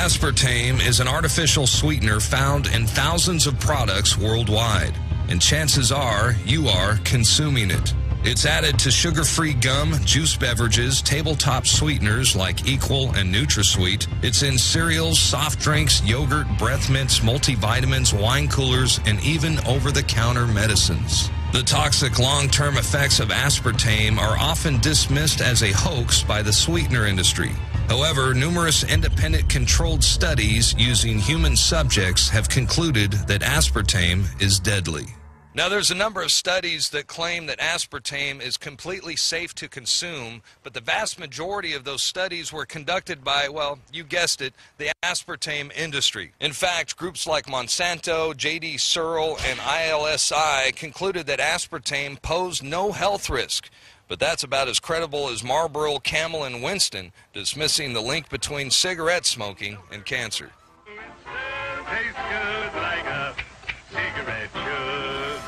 Aspartame is an artificial sweetener found in thousands of products worldwide, and chances are you are consuming it. It's added to sugar-free gum, juice beverages, tabletop sweeteners like Equal and NutraSweet. It's in cereals, soft drinks, yogurt, breath mints, multivitamins, wine coolers, and even over-the-counter medicines. The toxic long-term effects of aspartame are often dismissed as a hoax by the sweetener industry. However, numerous independent controlled studies using human subjects have concluded that aspartame is deadly. Now, there's a number of studies that claim that aspartame is completely safe to consume, but the vast majority of those studies were conducted by, well, you guessed it, the aspartame industry. In fact, groups like Monsanto, J.D. Searle, and ILSI concluded that aspartame posed no health risk. But that's about as credible as Marlboro, Camel, and Winston, dismissing the link between cigarette smoking and cancer. Tastes good like a cigarette should.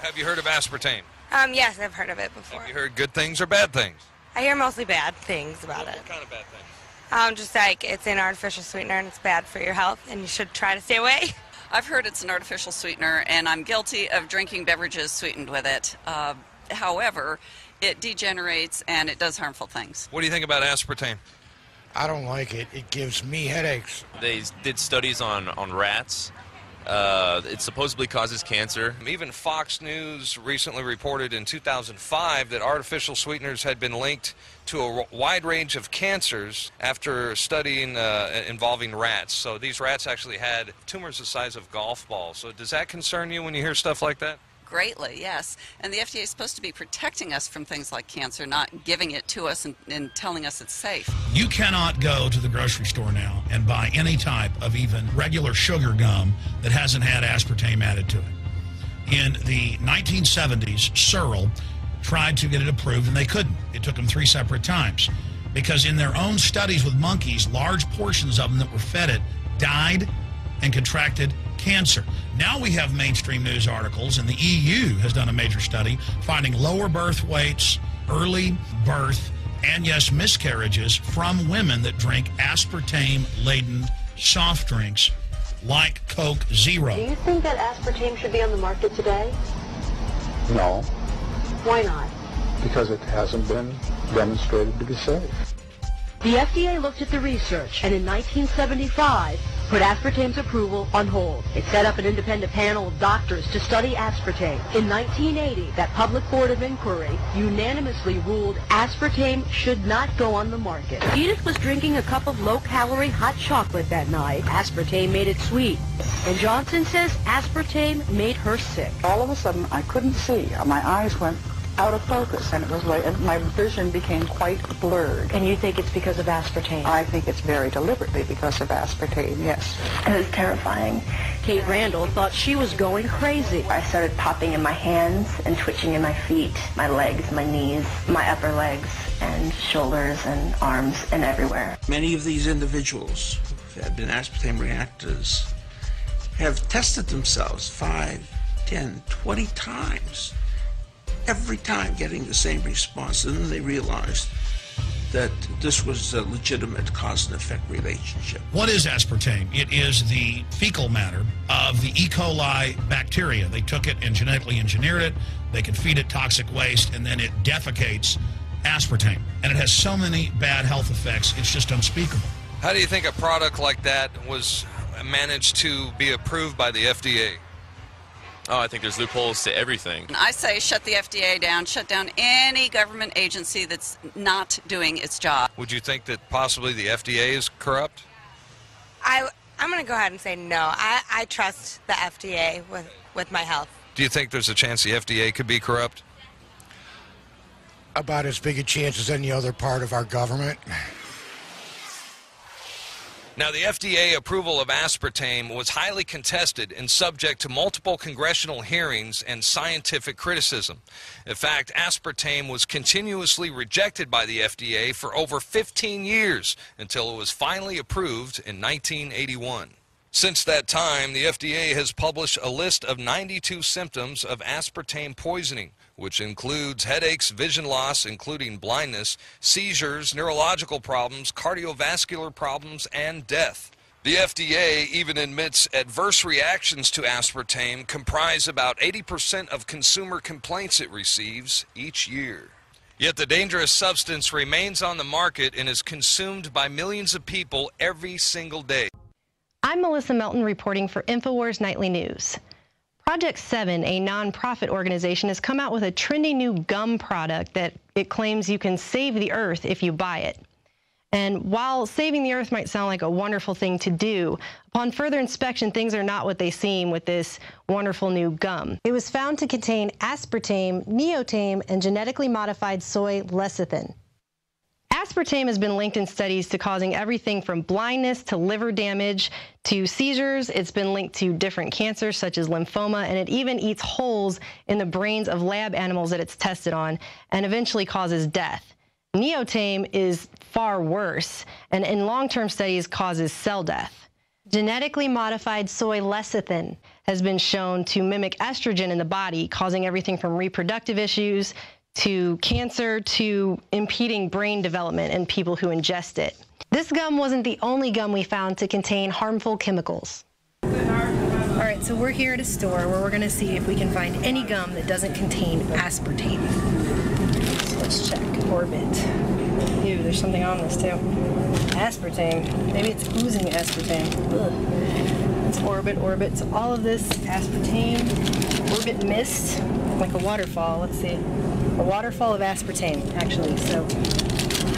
Have you heard of aspartame? Yes, I've heard of it before. Have you heard good things or bad things? I hear mostly bad things about it. What kind of bad things? Just like it's an artificial sweetener and it's bad for your health and you should try to stay away. I've heard it's an artificial sweetener and I'm guilty of drinking beverages sweetened with it. However, it degenerates and it does harmful things. What do you think about aspartame? I don't like it. It gives me headaches. They did studies on rats. It supposedly causes cancer. Even Fox News recently reported in 2005 that artificial sweeteners had been linked to a wide range of cancers after studying involving rats. So these rats actually had tumors the size of golf balls. So does that concern you when you hear stuff like that? Greatly, yes. And the FDA is supposed to be protecting us from things like cancer, not giving it to us and telling us it's safe. You cannot go to the grocery store now and buy any type of even regular sugar gum that hasn't had aspartame added to it. In the 1970s, Searle tried to get it approved, and they couldn't. It took them 3 separate times. Because in their own studies with monkeys, large portions of them that were fed it died and contracted cancer. Now we have mainstream news articles, and the EU has done a major study finding lower birth weights, early birth, and yes, miscarriages from women that drink aspartame-laden soft drinks like Coke Zero. Do you think that aspartame should be on the market today? No. Why not? Because it hasn't been demonstrated to be safe. The FDA looked at the research and in 1975 put aspartame's approval on hold. It set up an independent panel of doctors to study aspartame. In 1980, that public board of inquiry unanimously ruled aspartame should not go on the market. Edith was drinking a cup of low-calorie hot chocolate that night. Aspartame made it sweet. And Johnson says aspartame made her sick. All of a sudden, I couldn't see. My eyes went out of focus, and it was like my vision became quite blurred. And you think it's because of aspartame? I think it's very deliberately because of aspartame, yes. It was terrifying. Kate Randall thought she was going crazy. I started popping in my hands and twitching in my feet, my legs, my knees, my upper legs, and shoulders and arms and everywhere. Many of these individuals who have been aspartame reactors have tested themselves 5, 10, 20 times. Every time getting the same response, and then they realized that this was a legitimate cause and effect relationship. What is aspartame? It is the fecal matter of the E. coli bacteria. They took it and genetically engineered it. They could feed it toxic waste, and then it defecates aspartame. And it has so many bad health effects, it's just unspeakable. How do you think a product like that was managed to be approved by the FDA? Oh, I think there's loopholes to everything. I say shut the FDA down, shut down any government agency that's not doing its job. Would you think that possibly the FDA is corrupt? I'm going to go ahead and say no. I trust the FDA with my health. Do you think there's a chance the FDA could be corrupt? About as big a chance as any other part of our government. Now, the FDA approval of aspartame was highly contested and subject to multiple congressional hearings and scientific criticism. In fact, aspartame was continuously rejected by the FDA for over 15 years until it was finally approved in 1981. Since that time, the FDA has published a list of 92 symptoms of aspartame poisoning, which includes headaches, vision loss, including blindness, seizures, neurological problems, cardiovascular problems, and death. The FDA even admits adverse reactions to aspartame comprise about 80% of consumer complaints it receives each year. Yet the dangerous substance remains on the market and is consumed by millions of people every single day. I'm Melissa Melton reporting for INFOWARS Nightly News. Project 7, a nonprofit organization, has come out with a trendy new gum product that it claims you can save the earth if you buy it. And while saving the earth might sound like a wonderful thing to do, upon further inspection, things are not what they seem with this wonderful new gum. It was found to contain aspartame, neotame, and genetically modified soy lecithin. Aspartame has been linked in studies to causing everything from blindness to liver damage to seizures. It's been linked to different cancers such as lymphoma, and it even eats holes in the brains of lab animals that it's tested on and eventually causes death. Neotame is far worse, and in long-term studies causes cell death. Genetically modified soy lecithin has been shown to mimic estrogen in the body, causing everything from reproductive issues to cancer to impeding brain development in people who ingest it. This gum wasn't the only gum we found to contain harmful chemicals. All right, so we're here at a store where we're going to see if we can find any gum that doesn't contain aspartame. So let's check. Orbit. Ew, there's something on this too. Aspartame. Maybe it's oozing aspartame. Ugh. It's Orbit. So all of this aspartame. Orbit mist, like a waterfall. Let's see. A waterfall of aspartame, actually. So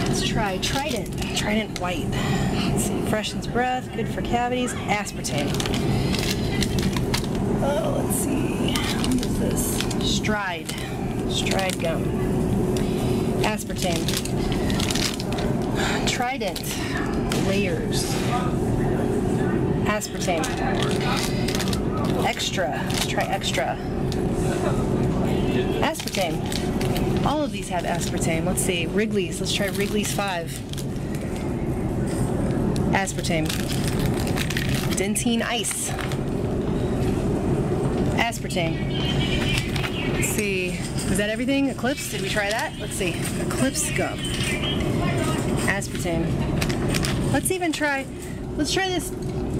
let's try Trident. Trident white. Let's see. Freshens breath, good for cavities. Aspartame. Oh, let's see. What is this? Stride. Stride gum. Aspartame. Trident. Layers. Aspartame. Extra. Let's try extra. Aspartame. All of these have aspartame. Let's see. Wrigley's. Let's try Wrigley's 5. Aspartame. Dentine Ice. Aspartame. Let's see. Is that everything? Eclipse? Did we try that? Let's see. Eclipse gum. Aspartame. Let's try this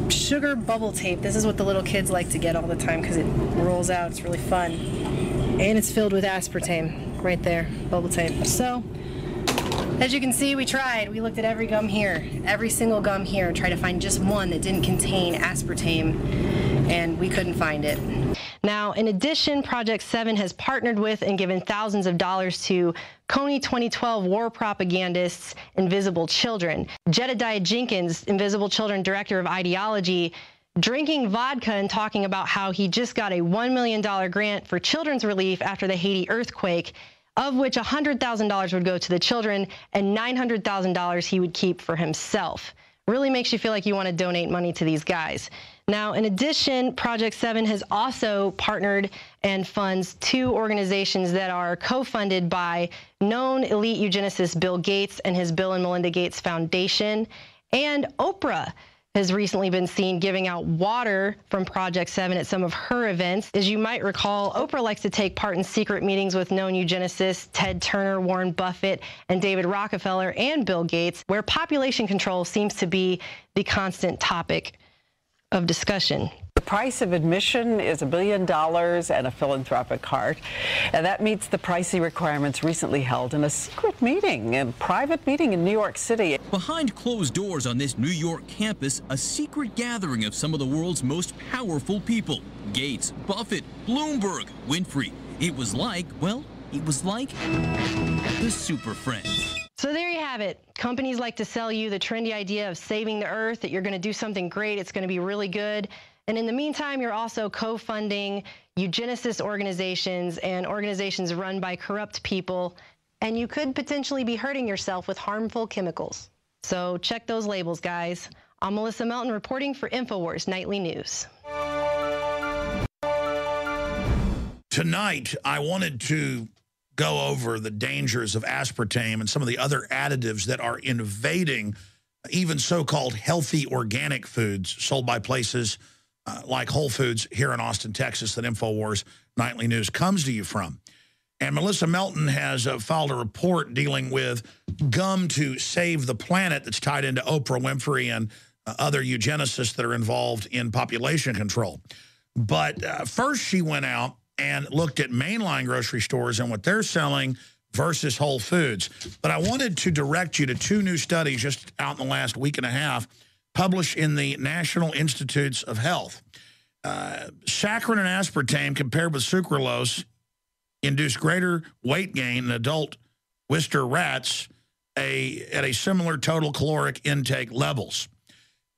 sugar bubble tape. This is what the little kids like to get all the time because it rolls out. It's really fun. And it's filled with aspartame. Right there. Bubble tape. So, as you can see, we tried. We looked at every gum here. Every single gum here. Tried to find just one that didn't contain aspartame. And we couldn't find it. Now, in addition, Project 7 has partnered with and given thousands of dollars to Coney 2012 war propagandists Invisible Children. Jedediah Jenkins, Invisible Children Director of Ideology, drinking vodka and talking about how he just got a $1 million grant for children's relief after the Haiti earthquake, of which $100,000 would go to the children and $900,000 he would keep for himself. Really makes you feel like you want to donate money to these guys. Now, in addition, Project 7 has also partnered and funds 2 organizations that are co-funded by known elite eugenicist Bill Gates and his Bill and Melinda Gates Foundation. And Oprah has recently been seen giving out water from Project 7 at some of her events. As you might recall, Oprah likes to take part in secret meetings with known eugenicists Ted Turner, Warren Buffett, and David Rockefeller and Bill Gates, where population control seems to be the constant topic of discussion. The price of admission is $1 billion and a philanthropic heart, and that meets the pricey requirements recently held in a secret meeting, a private meeting in New York City. Behind closed doors on this New York campus, a secret gathering of some of the world's most powerful people. Gates, Buffett, Bloomberg, Winfrey. It was like, well, it was like the Super Friends. So there you have it. Companies like to sell you the trendy idea of saving the earth, that you're going to do something great, it's going to be really good. And in the meantime, you're also co-funding eugenicist organizations and organizations run by corrupt people, and you could potentially be hurting yourself with harmful chemicals. So check those labels, guys. I'm Melissa Melton reporting for INFOWARS Nightly News. Tonight, I wanted to go over the dangers of aspartame and some of the other additives that are invading even so-called healthy organic foods sold by places like Whole Foods here in Austin, Texas, that INFOWARS Nightly News comes to you from. And Melissa Melton has filed a report dealing with gum to save the planet that's tied into Oprah Winfrey and other eugenicists that are involved in population control. But first she went out and looked at mainline grocery stores and what they're selling versus Whole Foods. But I wanted to direct you to two new studies just out in the last week and a half published in the National Institutes of Health. Saccharin and aspartame compared with sucralose induced greater weight gain in adult Wistar rats at a similar total caloric intake levels.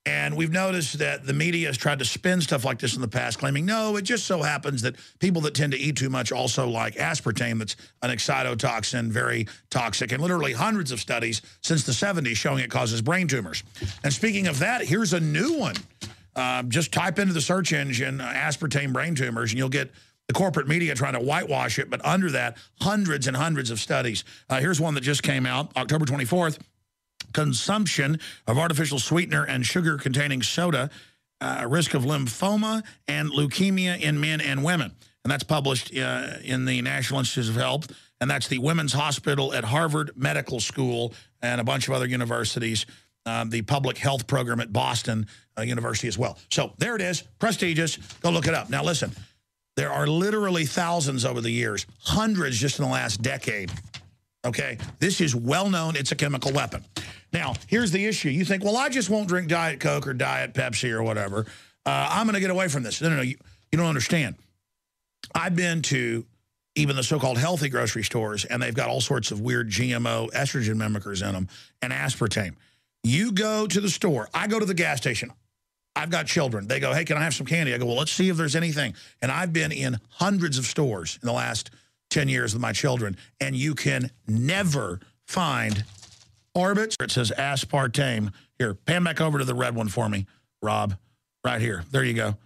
And we've noticed that the media has tried to spin stuff like this in the past, claiming, no, it just so happens that people that tend to eat too much also like aspartame. That's an excitotoxin, very toxic, and literally hundreds of studies since the 70s showing it causes brain tumors. And speaking of that, here's a new one. Just type into the search engine aspartame brain tumors, and you'll get the corporate media trying to whitewash it, but under that, hundreds and hundreds of studies. Here's one that just came out, October 24th. Consumption of artificial sweetener and sugar-containing soda, risk of lymphoma and leukemia in men and women. And that's published in the National Institutes of Health, and that's the Women's Hospital at Harvard Medical School and a bunch of other universities, the public health program at Boston University as well. So there it is, prestigious. Go look it up. Now listen, there are literally thousands over the years, hundreds just in the last decade. Okay, this is well known. It's a chemical weapon. Now, here's the issue. You think, well, I just won't drink Diet Coke or Diet Pepsi or whatever. I'm going to get away from this. No, you don't understand. I've been to even the so-called healthy grocery stores, and they've got all sorts of weird GMO estrogen mimickers in them and aspartame. You go to the store. I go to the gas station. I've got children. They go, hey, can I have some candy? I go, well, let's see if there's anything. And I've been in hundreds of stores in the last 10 years with my children, and you can never find Orbits. It says aspartame. Here, pan back over to the red one for me, Rob. Right here. There you go.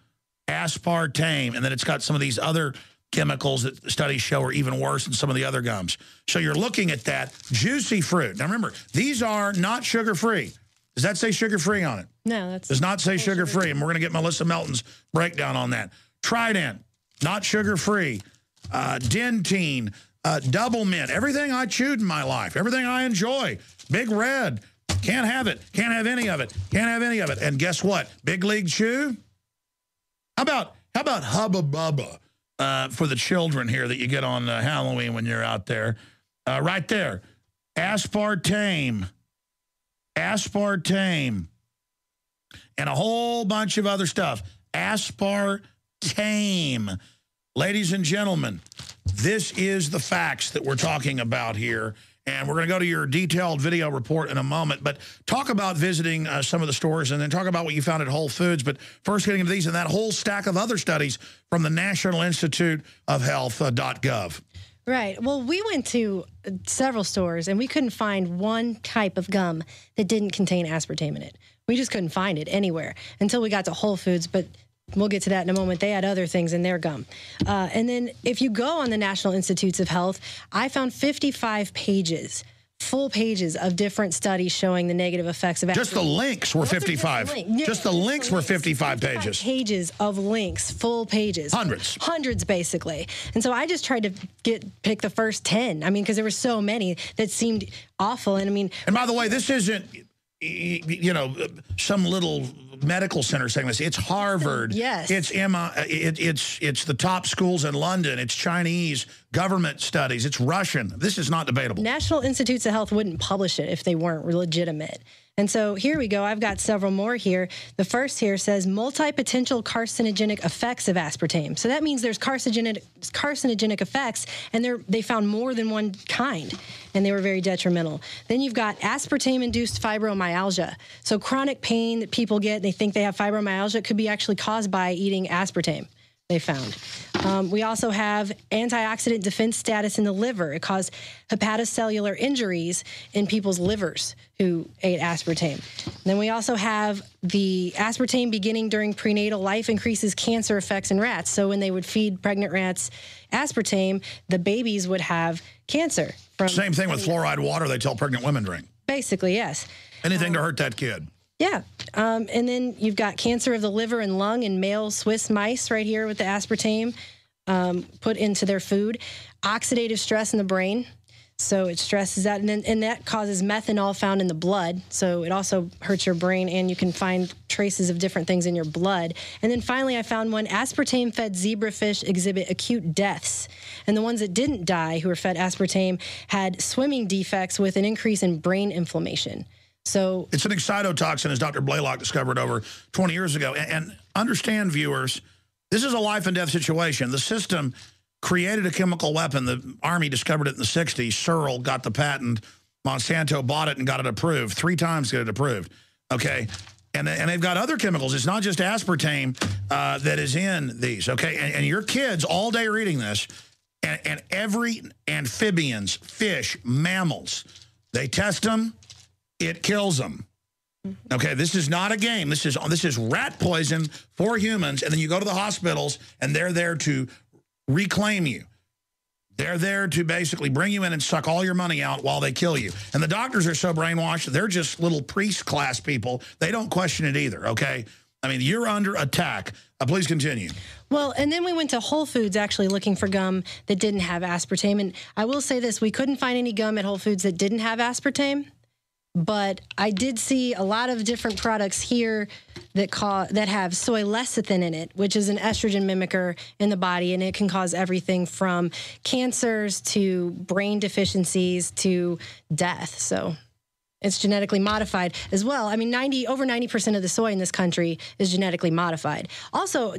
Aspartame. And then it's got some of these other chemicals that studies show are even worse than some of the other gums. So you're looking at that juicy fruit. Now remember, these are not sugar-free. Does that say sugar-free on it? No, that does not say sugar-free, and we're going to get Melissa Melton's breakdown on that. Trident, not sugar-free. Dentine, double mint, everything I chewed in my life, everything I enjoy. Big Red, can't have it, can't have any of it, can't have any of it. And guess what? Big League Chew? How about Hubba Bubba for the children here that you get on Halloween when you're out there? Right there, aspartame, and a whole bunch of other stuff. Aspartame. Ladies and gentlemen, this is the facts that we're talking about here. And we're going to go to your detailed video report in a moment. But talk about visiting some of the stores and then talk about what you found at Whole Foods. But first getting into these and that whole stack of other studies from the National Institute of Health.gov. Right. Well, we went to several stores, and we couldn't find one type of gum that didn't contain aspartame in it. We just couldn't find it anywhere until we got to Whole Foods. But we'll get to that in a moment. They had other things in their gum. And then if you go on the National Institutes of Health, I found 55 pages, full pages of different studies showing the negative effects of aspartame. Just the links were 55. Just the links were 55 pages. Pages of links, full pages. Hundreds. Hundreds, basically. And so I just tried to pick the first 10. I mean, because there were so many that seemed awful. And I mean... And by the way, this isn't, you know, some little medical center saying this. It's Harvard. Yes. It's it's the top schools in London. It's Chinese government studies. It's Russian. This is not debatable. National Institutes of Health wouldn't publish it if they weren't legitimate. And so here we go. I've got several more here. The first here says multi-potential carcinogenic effects of aspartame. So that means there's carcinogenic effects, and they found more than one kind, and they were very detrimental. Then you've got aspartame-induced fibromyalgia. So chronic pain that people get, they think they have fibromyalgia, could be actually caused by eating aspartame, they found. We also have antioxidant defense status in the liver. It caused hepatocellular injuries in people's livers who ate aspartame. Then we also have the aspartame beginning during prenatal life increases cancer effects in rats. So when they would feed pregnant rats aspartame, the babies would have cancer. Same thing with fluoride water they tell pregnant women drink. Basically, yes. Anything to hurt that kid. Yeah. And then you've got cancer of the liver and lung in male Swiss mice right here with the aspartame. put into their food. Oxidative stress in the brain. So it stresses out, and that causes methanol found in the blood. So it also hurts your brain, and you can find traces of different things in your blood. And then finally, I found one, aspartame-fed zebrafish exhibit acute deaths. And the ones that didn't die, who were fed aspartame, had swimming defects with an increase in brain inflammation. So it's an excitotoxin, as Dr. Blaylock discovered over 20 years ago. And understand, viewers, this is a life and death situation. The system created a chemical weapon. The Army discovered it in the 60s. Searle got the patent. Monsanto bought it and got it approved. 3 times to get it approved. Okay? And they've got other chemicals. It's not just aspartame that is in these. Okay? And your kids all day reading this, and every amphibians, fish, mammals, they test them, it kills them. Okay, this is not a game. This is rat poison for humans, and then you go to the hospitals, and they're there to reclaim you. They're there to basically bring you in and suck all your money out while they kill you. And the doctors are so brainwashed, they're just little priest class people. They don't question it either, okay? I mean, you're under attack. Please continue. Well, and then we went to Whole Foods actually looking for gum that didn't have aspartame. And I will say this, we couldn't find any gum at Whole Foods that didn't have aspartame. But I did see a lot of different products here that have soy lecithin in it, which is an estrogen mimicker in the body, and it can cause everything from cancers to brain deficiencies to death. So it's genetically modified as well. I mean, over 90% of the soy in this country is genetically modified. Also,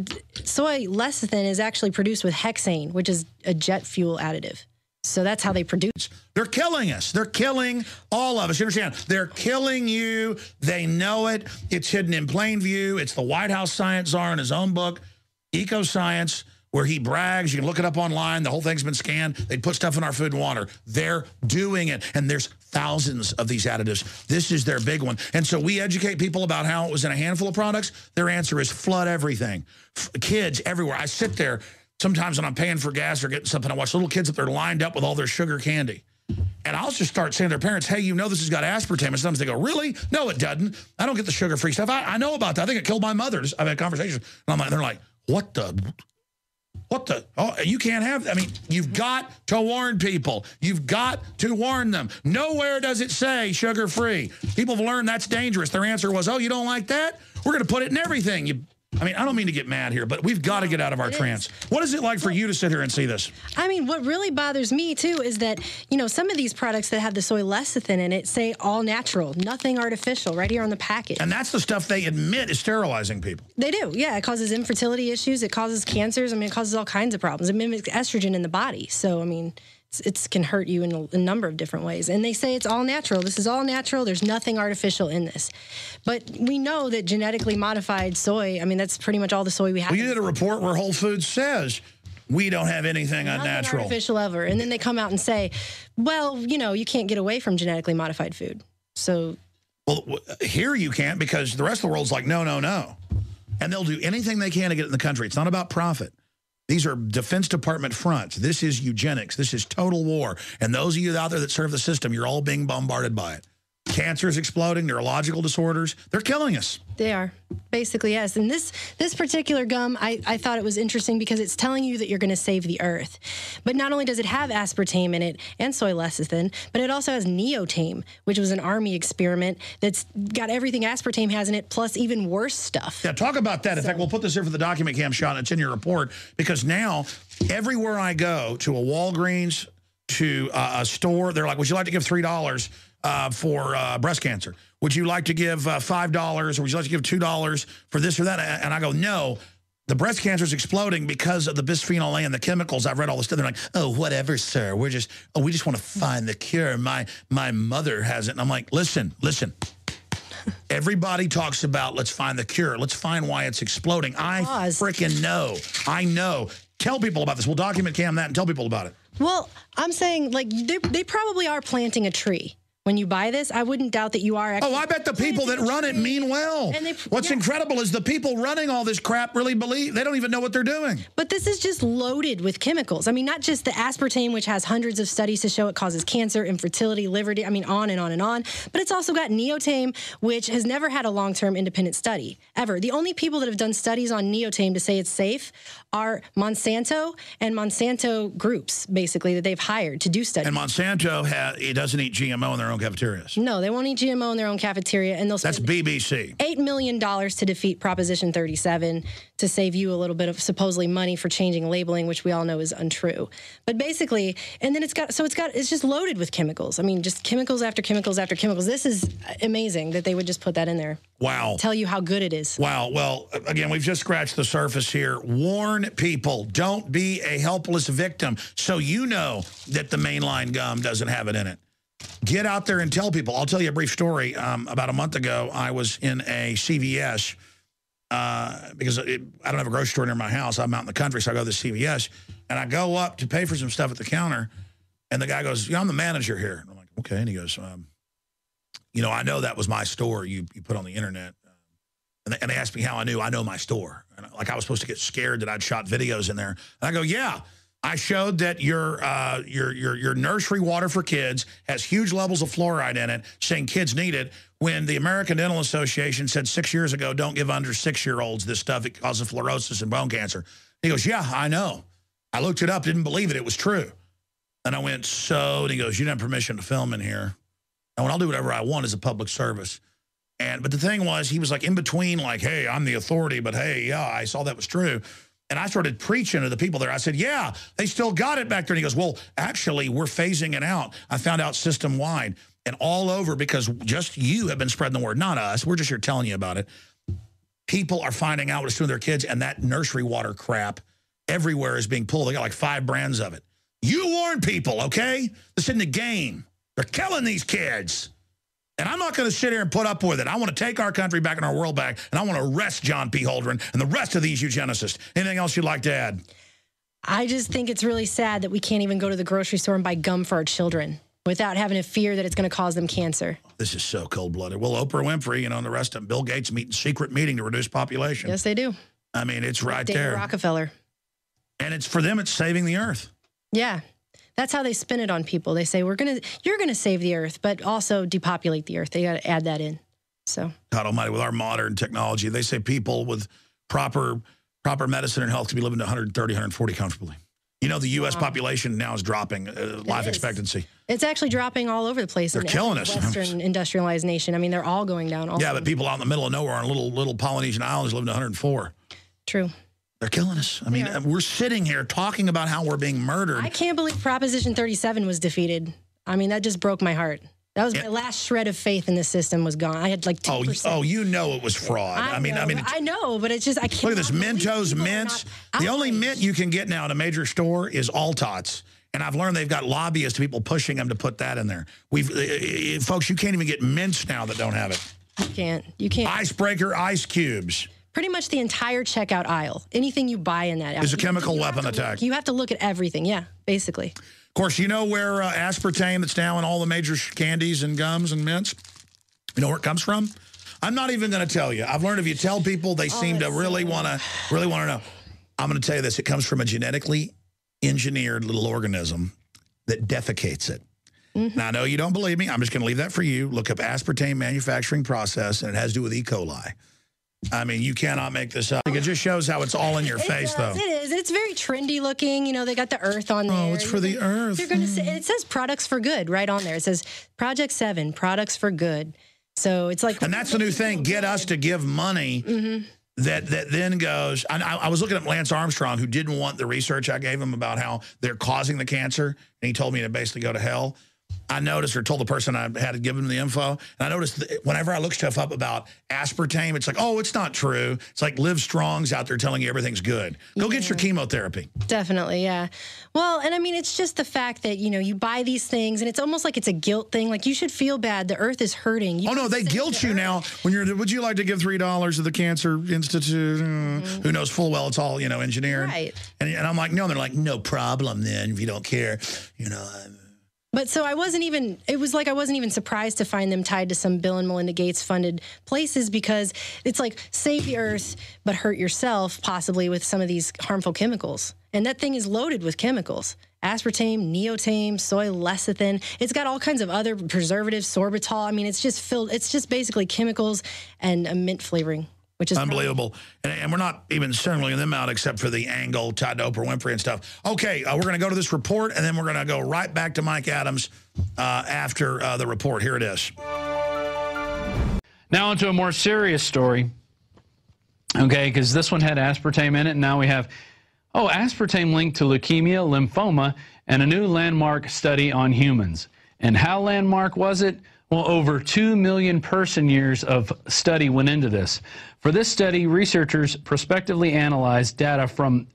soy lecithin is actually produced with hexane, which is a jet fuel additive. So that's how they produce. They're killing us. They're killing all of us. You understand? They're killing you. They know it. It's hidden in plain view. It's the White House science czar in his own book, Eco Science, where he brags. You can look it up online. The whole thing's been scanned. They put stuff in our food and water. They're doing it. And there's thousands of these additives. This is their big one. And so we educate people about how it was in a handful of products. Their answer is flood everything. Kids everywhere. I sit there sometimes when I'm paying for gas or getting something, I watch little kids up there lined up with all their sugar candy. And I'll just start saying to their parents, hey, you know this has got aspartame. And sometimes they go, really? No, it doesn't. I don't get the sugar-free stuff. I know about that. I think it killed my mother. I've had conversations. And they're like, what the? Oh, you can't have, I mean, you've got to warn people. You've got to warn them. Nowhere does it say sugar-free. People have learned that's dangerous. Their answer was, oh, you don't like that? We're going to put it in everything. I mean, I don't mean to get mad here, but we've got to get out of our trance. What is it like for you to sit here and see this? I mean, what really bothers me, too, is that, you know, some of these products that have the soy lecithin in it say all natural, nothing artificial, right here on the package. And that's the stuff they admit is sterilizing people. They do, yeah. It causes infertility issues. It causes cancers. I mean, it causes all kinds of problems. It mimics estrogen in the body. So, I mean, it can hurt you in a number of different ways. And they say it's all natural. This is all natural. There's nothing artificial in this. But we know that genetically modified soy, I mean, that's pretty much all the soy we have. Well, you did a report where Whole Foods says we don't have anything unnatural. Nothing artificial ever. And then they come out and say, well, you know, you can't get away from genetically modified food. So. Well, here you can't because the rest of the world's like, no, no, no. And they'll do anything they can to get it in the country. It's not about profit. These are Defense Department fronts. This is eugenics. This is total war. And those of you out there that serve the system, you're all being bombarded by it. Cancer is exploding, neurological disorders. They're killing us. They are. Basically, yes. And this particular gum, I thought it was interesting because it's telling you that you're going to save the earth. But not only does it have aspartame in it and soy lecithin, but it also has neotame, which was an Army experiment that's got everything aspartame has in it, plus even worse stuff. Yeah, talk about that. In fact, we'll put this here for the document cam shot, and it's in your report, because now everywhere I go, to a Walgreens, to a store, they're like, would you like to give $3 for breast cancer? Would you like to give $5, or would you like to give $2 for this or that? And I go, no, the breast cancer is exploding because of the bisphenol A and the chemicals. I've read all this stuff. They're like, oh, whatever, sir. We just want to find the cure. My mother has it. And I'm like, listen. Everybody talks about let's find the cure. Let's find why it's exploding. I freaking know. I know. Tell people about this. We'll document cam that and tell people about it. Well, I'm saying, like, they probably are planting a tree when you buy this, I wouldn't doubt that you are actually... Oh, I bet the people that run it mean well. And What's incredible is the people running all this crap really believe, they don't even know what they're doing. But this is just loaded with chemicals. I mean, not just the aspartame, which has hundreds of studies to show it causes cancer, infertility, liver, I mean, on and on and on. But it's also got neotame, which has never had a long-term independent study, ever. The only people that have done studies on neotame to say it's safe are Monsanto and Monsanto groups, basically, that they've hired to do studies. And Monsanto, it doesn't eat GMO in their own cafeterias. No, they won't eat GMO in their own cafeteria, and they'll spend That's BBC. $8 million to defeat Proposition 37 to save you a little bit of supposedly money for changing labeling, which we all know is untrue. But basically, and then it's just loaded with chemicals. I mean, just chemicals after chemicals after chemicals. This is amazing that they would just put that in there. Wow. Tell you how good it is. Wow. Well, again, we've just scratched the surface here. Warn people. Don't be a helpless victim so you know that the mainline gum doesn't have it in it. Get out there and tell people. I'll tell you a brief story. About a month ago, I was in a CVS because I don't have a grocery store near my house. I'm out in the country, so I go to the CVS. And I go up to pay for some stuff at the counter, and the guy goes, yeah, I'm the manager here. And I'm like, okay. And he goes, you know, I know that was my store you put on the internet. And they asked me how I knew. I know my store. And like I was supposed to get scared that I'd shot videos in there. And I go, yeah. I showed that your nursery water for kids has huge levels of fluoride in it, saying kids need it, when the American Dental Association said 6 years ago, don't give under 6-year-olds this stuff. It causes fluorosis and bone cancer. He goes, yeah, I know. I looked it up, didn't believe it was true. And I went, so? And he goes, you don't have permission to film in here. And I'll do whatever I want as a public service. But the thing was, he was like in between, like, hey, I'm the authority, but hey, yeah, I saw that was true. And I started preaching to the people there. I said, yeah, they still got it back there. And he goes, well, actually, we're phasing it out. I found out system-wide and all over because just you have been spreading the word, not us. We're just here telling you about it. People are finding out what it's doing to their kids, and that nursery water crap everywhere is being pulled. They got like 5 brands of it. You warn people, okay? This isn't a game. They're killing these kids. And I'm not going to sit here and put up with it. I want to take our country back and our world back, and I want to arrest John P. Holdren and the rest of these eugenicists. Anything else you'd like to add? I just think it's really sad that we can't even go to the grocery store and buy gum for our children without having a fear that it's going to cause them cancer. This is so cold-blooded. Well, Oprah Winfrey, you know, and the rest of them, Bill Gates meeting secret meeting to reduce population. Yes, they do. I mean, it's right David there. Rockefeller. And it's for them, it's saving the earth. Yeah. That's how they spin it on people. They say, you're going to save the earth, but also depopulate the earth. They got to add that in. So God almighty, with our modern technology, they say people with proper medicine and health can be living to 130, 140 comfortably. You know, the U.S. population now is dropping life expectancy. It's actually dropping all over the place. They're killing us. Western industrialized nation. I mean, they're all going down. Yeah, but people out in the middle of nowhere on little Polynesian islands living to 104. True. They're killing us. I mean, we're sitting here talking about how we're being murdered. I can't believe Proposition 37 was defeated. I mean, that just broke my heart. That was my last shred of faith in the system was gone. I had like 2%. Oh, you know it was fraud. I know, but it's just I can't. Look at this Mentos mints. The only mint you can get now at a major store is Altots. And I've learned they've got lobbyists, people pushing them to put that in there. Folks, you can't even get mints now that don't have it. You can't. Icebreaker ice cubes. Pretty much the entire checkout aisle. Anything you buy in that is a chemical weapon attack. You have to look at everything. Yeah, basically. Of course, you know where aspartame that's now in all the major candies and gums and mints, you know where it comes from? I'm not even going to tell you. I've learned if you tell people, they seem to really want to know. I'm going to tell you this. It comes from a genetically engineered little organism that defecates it. Now, I know you don't believe me. I'm just going to leave that for you. Look up aspartame manufacturing process, and it has to do with E. coli. I mean, you cannot make this up. It just shows how it's all in your face, though. It is. It's very trendy looking. You know, they got the earth on there. Oh, it's for the earth. They're going to say, it says products for good right on there. It says Project 7, products for good. So it's like... And that's the new thing. Get us to give money that then goes... I was looking at Lance Armstrong, who didn't want the research I gave him about how they're causing the cancer. And he told me to basically go to hell. I noticed, or told the person I had to give him the info, and I noticed that whenever I look stuff up about aspartame, it's like, oh, it's not true. It's like Liv Strong's out there telling you everything's good. Go get your chemotherapy. Definitely, yeah. Well, and I mean, it's just the fact that, you know, you buy these things, and it's almost like it's a guilt thing. Like, you should feel bad. The earth is hurting. Oh, no, they guilt you now. When you're, would you like to give $3 to the Cancer Institute? Who knows full well it's all, you know, engineered. Right. And I'm like, no. And they're like, no problem then if you don't care. You know, But so I wasn't even, it was like I wasn't even surprised to find them tied to some Bill and Melinda Gates funded places, because it's like save the earth, but hurt yourself possibly with some of these harmful chemicals. And that thing is loaded with chemicals. Aspartame, neotame, soy lecithin. It's got all kinds of other preservatives, sorbitol. I mean, it's just filled, it's just basically chemicals and a mint flavoring, which is unbelievable. And we're not even singling them out except for the angle tied to Oprah Winfrey and stuff. Okay, we're going to go to this report, and then we're going to go right back to Mike Adams after the report. Here it is. Now onto a more serious story, okay, because this one had aspartame in it, and now we have, aspartame linked to leukemia, lymphoma, and a new landmark study on humans. And how landmark was it? Well, over 2 million person-years of study went into this. For this study, researchers prospectively analyzed data from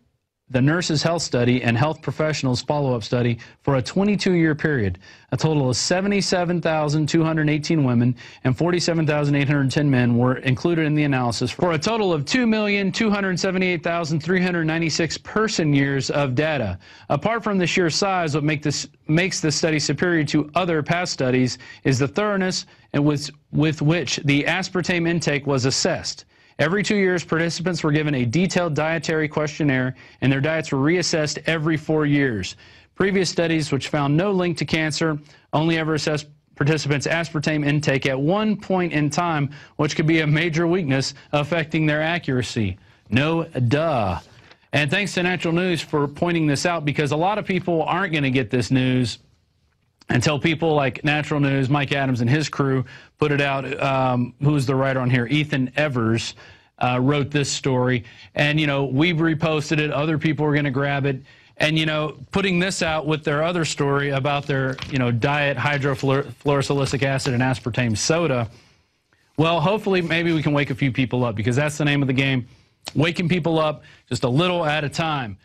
the Nurses' Health Study and Health Professionals Follow-Up Study for a 22-year period. A total of 77,218 women and 47,810 men were included in the analysis for a total of 2,278,396 person-years of data. Apart from the sheer size, what makes this study superior to other past studies is the thoroughness with which the aspartame intake was assessed. Every 2 years, participants were given a detailed dietary questionnaire, and their diets were reassessed every 4 years. Previous studies, which found no link to cancer, only ever assessed participants' aspartame intake at one point in time, which could be a major weakness affecting their accuracy. No duh. And thanks to Natural News for pointing this out, because a lot of people aren't going to get this news until people like Natural News, Mike Adams and his crew put it out. Who's the writer on here? Ethan Evers wrote this story. And, we've reposted it. Other people are going to grab it. And, putting this out with their other story about their, diet hydrofluorosilicic acid and aspartame soda, well, hopefully maybe we can wake a few people up, because that's the name of the game. Waking people up just a little at a time.